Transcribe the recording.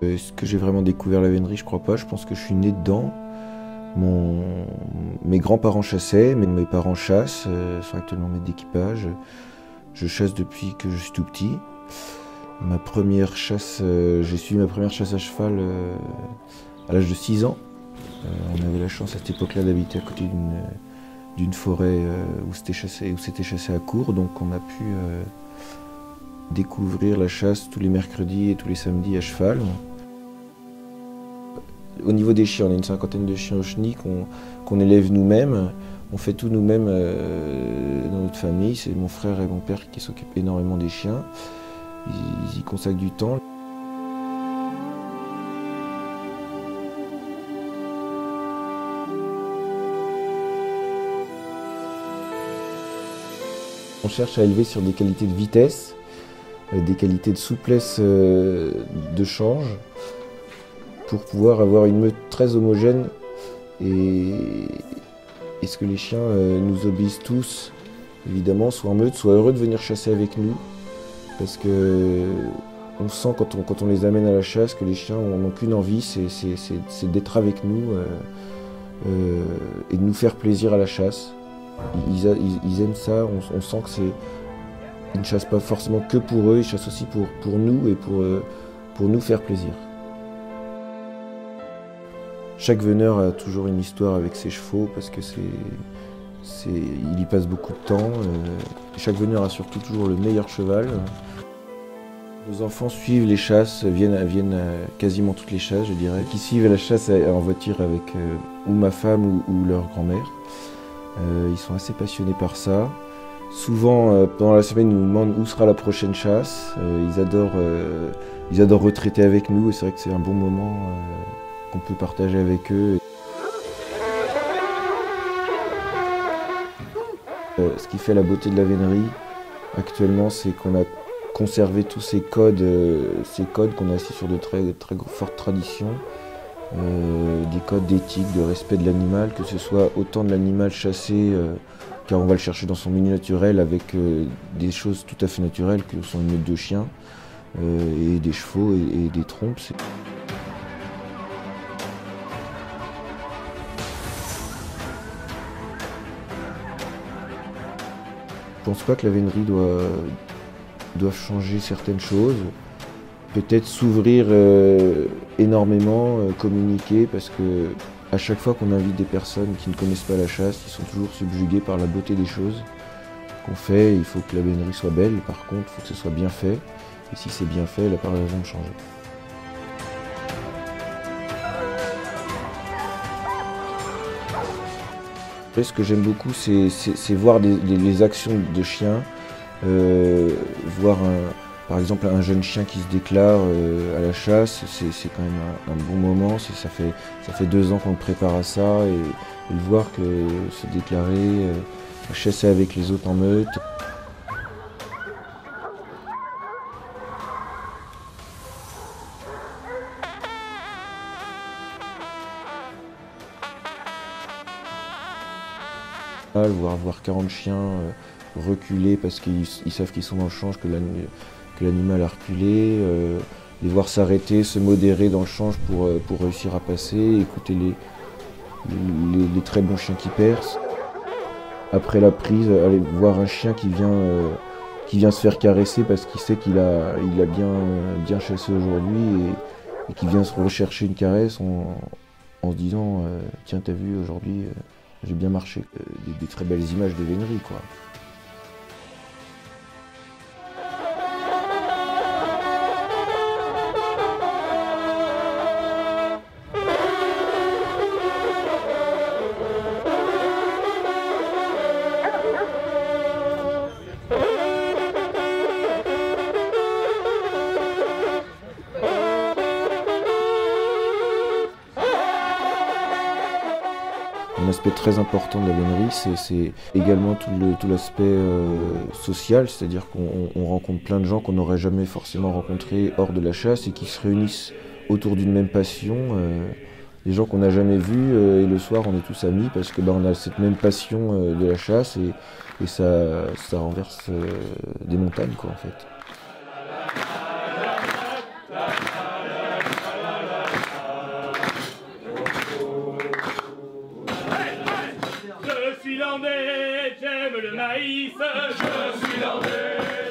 Est-ce que j'ai vraiment découvert la vénerie? Je crois pas, je pense que je suis né dedans. Mes grands-parents chassaient, mes parents chassent, sont actuellement maîtres d'équipage. Je chasse depuis que je suis tout petit. Ma première chasse, j'ai suivi ma première chasse à cheval à l'âge de 6 ans. On avait la chance à cette époque-là d'habiter à côté d'une forêt où c'était chassé à court, donc on a pu découvrir la chasse tous les mercredis et tous les samedis à cheval. Au niveau des chiens, on a une cinquantaine de chiens au chenil qu'on élève nous-mêmes. On fait tout nous-mêmes dans notre famille. C'est mon frère et mon père qui s'occupent énormément des chiens. Ils y consacrent du temps. On cherche à élever sur des qualités de vitesse, des qualités de souplesse de change, pour pouvoir avoir une meute très homogène et ce que les chiens nous obéissent tous, évidemment, soit en meute, soit heureux de venir chasser avec nous, parce que on sent quand on les amène à la chasse que les chiens n'ont qu'une envie, c'est d'être avec nous et de nous faire plaisir à la chasse. Ils aiment ça, on sent que ils ne chassent pas forcément que pour eux, ils chassent aussi pour nous et pour nous faire plaisir. Chaque veneur a toujours une histoire avec ses chevaux parce que il y passe beaucoup de temps. Chaque veneur a surtout toujours le meilleur cheval. Nos enfants suivent les chasses, viennent à quasiment toutes les chasses, je dirais, qui suivent la chasse en voiture avec ou ma femme ou leur grand-mère. Ils sont assez passionnés par ça. Souvent, pendant la semaine, ils nous demandent où sera la prochaine chasse. Ils adorent retraiter avec nous et c'est vrai que c'est un bon moment qu'on peut partager avec eux. Ce qui fait la beauté de la vénerie actuellement, c'est qu'on a conservé tous ces codes qu'on a assis sur de très fortes traditions, des codes d'éthique, de respect de l'animal, que ce soit autant de l'animal chassé, car on va le chercher dans son milieu naturel avec des choses tout à fait naturelles que sont une meute de chiens, et des chevaux et des trompes. Je pense pas que la vénerie doit changer certaines choses. Peut-être s'ouvrir énormément, communiquer, parce que à chaque fois qu'on invite des personnes qui ne connaissent pas la chasse, ils sont toujours subjugués par la beauté des choses qu'on fait. Il faut que la vénerie soit belle, par contre, il faut que ce soit bien fait. Et si c'est bien fait, elle n'a pas raison de changer. Ce que j'aime beaucoup, c'est voir les actions de chiens, voir par exemple un jeune chien qui se déclare à la chasse, c'est quand même un bon moment. Ça fait 2 ans qu'on le prépare à ça et le voir que se déclarer, chasser avec les autres en meute. Voir 40 chiens reculer parce qu'ils savent qu'ils sont dans le change, que l'animal a reculé, les voir s'arrêter, se modérer dans le change pour réussir à passer, écouter les très bons chiens qui percent. Après la prise, aller voir un chien qui vient se faire caresser parce qu'il sait qu'il a bien chassé aujourd'hui et qui vient se rechercher une caresse en se disant tiens, t'as vu, aujourd'hui j'ai bien marché. Des très belles images de vénerie, quoi. Un aspect très important de la vénerie, c'est également tout l'aspect social, c'est-à-dire qu'on rencontre plein de gens qu'on n'aurait jamais forcément rencontrés hors de la chasse et qui se réunissent autour d'une même passion. Des gens qu'on n'a jamais vus et le soir on est tous amis parce que on a cette même passion de la chasse et ça renverse des montagnes, quoi, en fait. Naïs, je suis l'André.